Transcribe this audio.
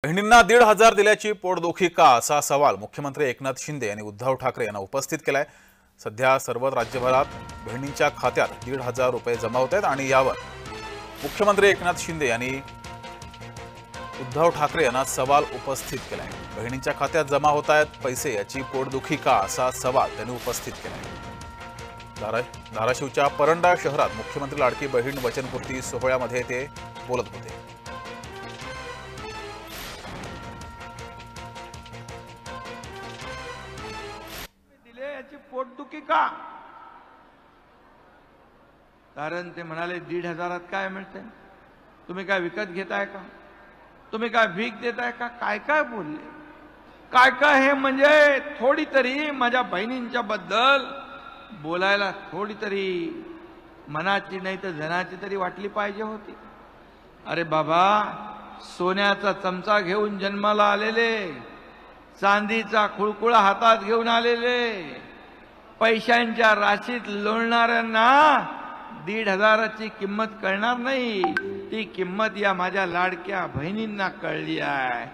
बहिणींना 1,500 दिल्याची पोटदुखी का असा सवाल मुख्यमंत्री एकनाथ शिंदे यांनी उद्धव ठाकरे यांना उपस्थित केलाय। सध्या सर्व राज्यभरात बहिणींच्या खात्यात 1,500 रुपये जमा होत आहेत आणि यावर मुख्यमंत्री एकनाथ शिंदे यांनी उद्धव ठाकरे यांना सवाल उपस्थित केलाय। बहिणींच्या खात्यात जमा होत आहेत पैसे, याची पोटदुखी का असा सवाल त्यांनी उपस्थित केलाय। धाराशिवच्या परंडा शहरात मुख्यमंत्री लाडकी बहीण वचनपूर्ती सोहळ्यामध्ये ते बोलत होते। पोटदुखी का? कारण ते म्हणाले 1,500 काय मिळते, तुम्ही काय विकत घेताय का, तुम्ही काय भीक देताय का, काय काय बोलले, काय काय हे म्हणजे थोडी तरी माझ्या बहिणींच्या बद्दल बोलायला थोडी तरी मनाची नाही तर जनाची तरी वाटली पाहिजे होती। अरे बाबा, सोन्याचा चमचा घेऊन जन्माला आलेले, चांदीचा खुळखुळा हातात घेऊन आलेले, पैशांच्या राशीत लोळणाऱ्यांना 1,500ची किंमत कळणार नाही, ती किंमत या माझ्या लाडक्या बहिणींना कळली आहे।